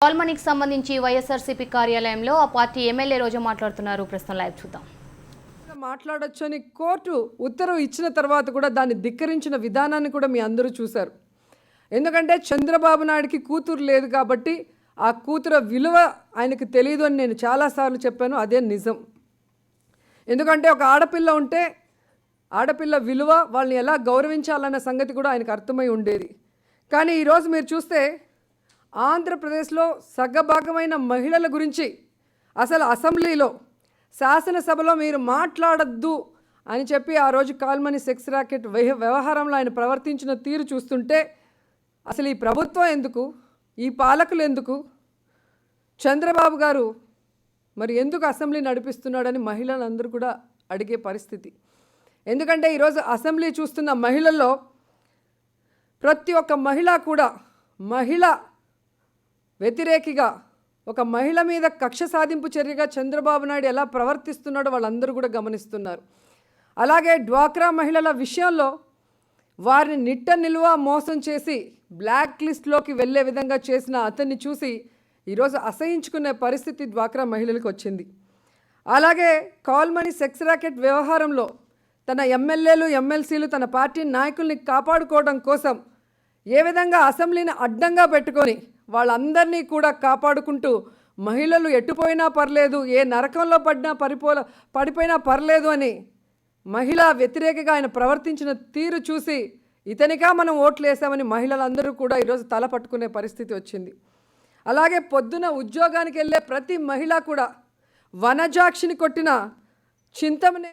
కాల్మనీకి సంబంధించి వైఎస్ఆర్సీపీ కార్యాలయంలో ఆ పార్టీ ఎమ్మెల్యే రోజు మాట్లాడుతున్నారు. ప్రస్తుతం లైవ్ చూద్దాం. మాట్లాడొచ్చని కోర్టు ఉత్తర్వు ఇచ్చిన తర్వాత కూడా దాన్ని ధిక్కరించిన విధానాన్ని కూడా మీ అందరూ చూశారు. ఎందుకంటే చంద్రబాబు నాయుడికి కూతురు లేదు కాబట్టి ఆ కూతురు విలువ ఆయనకు తెలియదు అని నేను చాలాసార్లు చెప్పాను. అదే నిజం. ఎందుకంటే ఒక ఆడపిల్ల ఉంటే ఆడపిల్ల విలువ వాళ్ళని ఎలా గౌరవించాలన్న సంగతి కూడా ఆయనకు అర్థమై ఉండేది. కానీ ఈరోజు మీరు చూస్తే ఆంధ్రప్రదేశ్లో సగభాగమైన మహిళల గురించి అసలు అసెంబ్లీలో శాసనసభలో మీరు మాట్లాడద్దు అని చెప్పి ఆ రోజు కాల్మనీ సెక్స్ ర్యాకెట్ వ్యవహారంలో ఆయన ప్రవర్తించిన తీరు చూస్తుంటే అసలు ఈ ప్రభుత్వం ఎందుకు, ఈ పాలకులు ఎందుకు, చంద్రబాబు గారు మరి ఎందుకు అసెంబ్లీ నడిపిస్తున్నాడని మహిళలందరూ కూడా అడిగే పరిస్థితి. ఎందుకంటే ఈరోజు అసెంబ్లీ చూస్తున్న మహిళల్లో ప్రతి ఒక్క మహిళ కూడా మహిళ వ్యతిరేకిగా ఒక మహిళ మీద కక్ష సాధింపు చర్యగా చంద్రబాబు నాయుడు ఎలా ప్రవర్తిస్తున్నాడో వాళ్ళందరూ కూడా గమనిస్తున్నారు. అలాగే డ్వాక్రా మహిళల విషయంలో వారిని నిట్ట నిలువ మోసం చేసి బ్లాక్ లిస్ట్లోకి వెళ్ళే విధంగా చేసిన అతన్ని చూసి ఈరోజు అసహించుకునే పరిస్థితి డ్వాక్రా మహిళలకు వచ్చింది. అలాగే కాల్మనీ సెక్స్ ర్యాకెట్ వ్యవహారంలో తన ఎమ్మెల్యేలు ఎమ్మెల్సీలు తన పార్టీ నాయకుల్ని కాపాడుకోవడం కోసం ఏ విధంగా అసెంబ్లీని అడ్డంగా పెట్టుకొని వాళ్ళందరినీ కూడా కాపాడుకుంటూ మహిళలు ఎట్టుపోయినా పర్లేదు, ఏ నరకంలో పడిపోయినా పర్లేదు అని మహిళా వ్యతిరేకగా ఆయన ప్రవర్తించిన తీరు చూసి ఇతనిగా మనం ఓట్లు వేసామని మహిళలందరూ కూడా ఈరోజు తల పట్టుకునే పరిస్థితి వచ్చింది. అలాగే పొద్దున ఉద్యోగానికి వెళ్ళే ప్రతి మహిళ కూడా వనజాక్షిని కొట్టిన చింతమనే